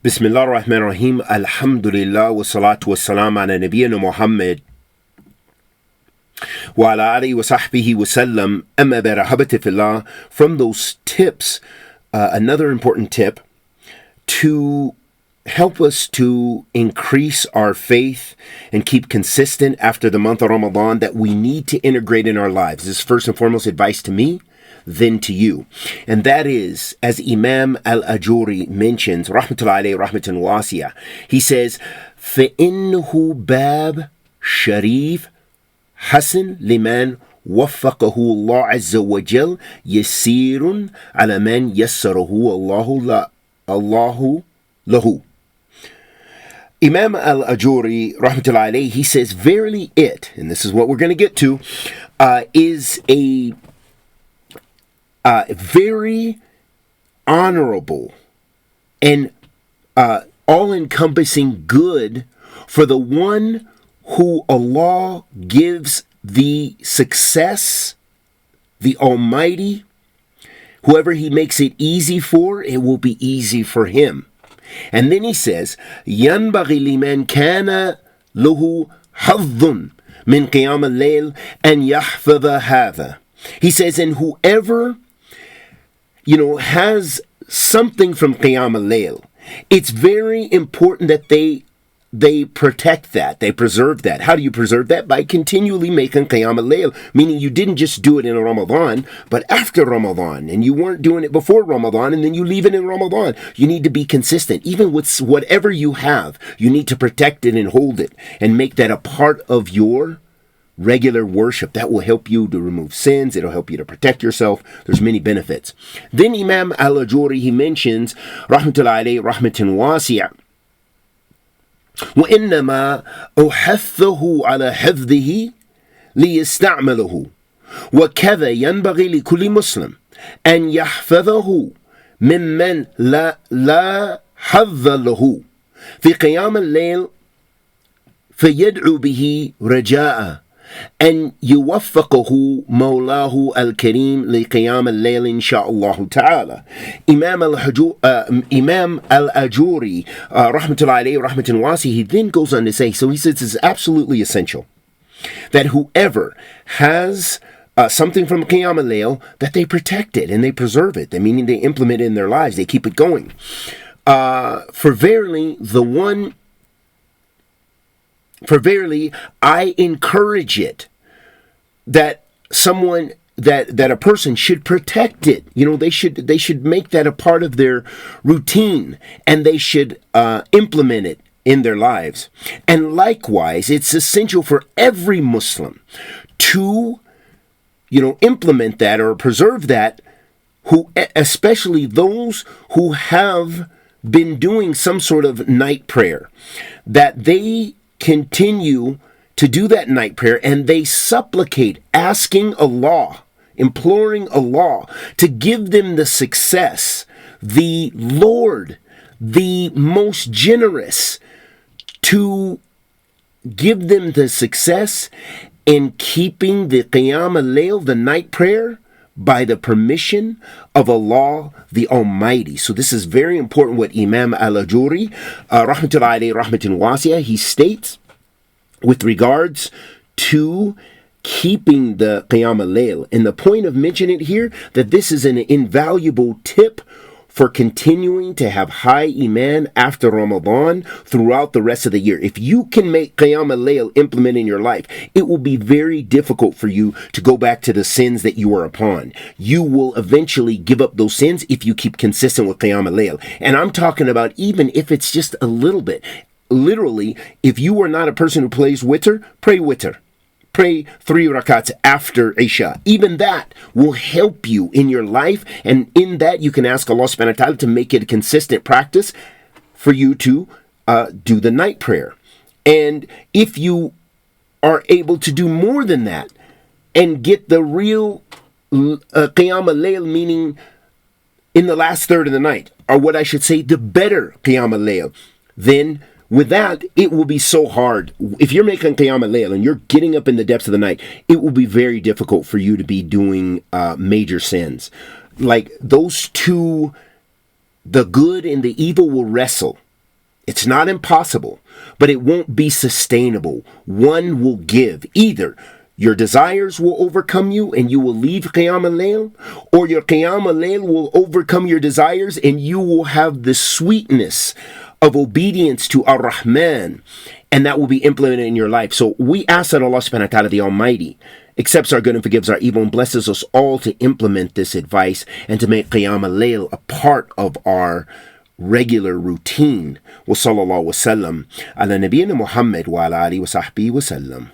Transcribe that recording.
بسم الله الرحمن الرحيم الحمد لله والصلاة والسلام على نبينا محمد وعلى آله وصحبه وسلم أما بعد أحبتي في الله. From those tips, another important tip to help us to increase our faith and keep consistent after the month of Ramadan that we need to integrate in our lives. This is first and foremost advice to me, then to you. And that is, as Imam Al-Ajuri mentions, rahmatullahi alayhi rahmatan wasiya, he says, فَإِنَّهُ بَابْ شَرِيف حَسَن لِمَنْ وَفَّقَهُ اللَّهُ عَزَّ وَجَلَّ يَسِيرٌ عَلَى مَنْ يَسَّرَهُ اللَّهُ لَهُ. Imam Al-Ajuri, rahmatullahi alayhi, he says, verily it, and this is what we're going to get to, is a very honorable and all-encompassing good for the one who Allah gives the success, the Almighty. Whoever He makes it easy for, it will be easy for him. And then he says, ينبغي لمن كان له حظ من قيام الليل أن يحفظ هذا. He says, and whoever has something from Qiyam al-Layl, it's very important that they protect that, they preserve that. How do you preserve that? By continually making Qiyam al-Layl, meaning you didn't just do it in Ramadan, but after Ramadan, and you weren't doing it before Ramadan, and then you leave it in Ramadan. You need to be consistent. Even with whatever you have, you need to protect it and hold it, and make that a part of your regular worship. That will help you to remove sins. It'll help you to protect yourself. There's many benefits. Then Imam Al-Ajuri, he mentions, rahmatullahi alayhi rahmatan wasi'a, وإنما أحثه على حفظه ليستعمله وكذا ينبغي لكل مسلم أن يحفظه ممن لا حظ له في قيام الليل فيدعو به رجاء أن يوفقه مولاه الكريم لقيام الليل إن شاء الله تعالى. Imam Al-Ajuri, rahmatullahi alayhi rahmatan wasi, he then goes on to say, so he says it's absolutely essential that whoever has something from Qiyam al-Layl, that they protect it and they preserve it, meaning they implement it in their lives, they keep it going. For verily, I encourage it that someone, that a person should protect it. They should make that a part of their routine, and they should implement it in their lives. And likewise, it's essential for every Muslim to, implement that or preserve that, especially those who have been doing some sort of night prayer, that they continue to do that night prayer and they supplicate, asking Allah, imploring Allah to give them the success, the Lord, the most generous, to give them the success in keeping the Qiyam al-Layl, the night prayer, by the permission of Allah the Almighty. So this is very important what Imam Al-Ajuri, rahmatullahi alayhi rahmatan wasiya, he states with regards to keeping the Qiyam al-Layl. And the point of mentioning it here, that this is an invaluable tip for continuing to have high Iman after Ramadan throughout the rest of the year. If you can make Qiyam al-Layl implement in your life, it will be very difficult for you to go back to the sins that you are upon. You will eventually give up those sins if you keep consistent with Qiyam al-Layl. And I'm talking about even if it's just a little bit. Literally, if you are not a person who plays witr, pray witr. Pray 3 rakats after Isha. Even that will help you in your life, and in that you can ask Allah subhanahu wa ta'ala to make it a consistent practice for you to do the night prayer. And if you are able to do more than that and get the real Qiyam al-Layl, meaning in the last third of the night, or what I should say, the better Qiyam al-Layl, then with that, it will be so hard. If you're making Qiyam al-Layl and you're getting up in the depths of the night, it will be very difficult for you to be doing major sins. Like those two, the good and the evil will wrestle. It's not impossible, but it won't be sustainable. One will give. Either your desires will overcome you and you will leave Qiyam al-Layl, or your Qiyam al-Layl will overcome your desires and you will have the sweetness of obedience to Ar-Rahman, and that will be implemented in your life. So we ask that Allah subhanahu wa ta'ala, the Almighty, accepts our good and forgives our evil and blesses us all to implement this advice and to make Qiyam al-Layl a part of our regular routine. Wa sallallahu wa sallam ala nabiyyina Muhammad wa ala alihi wa sahbihi wa sallam.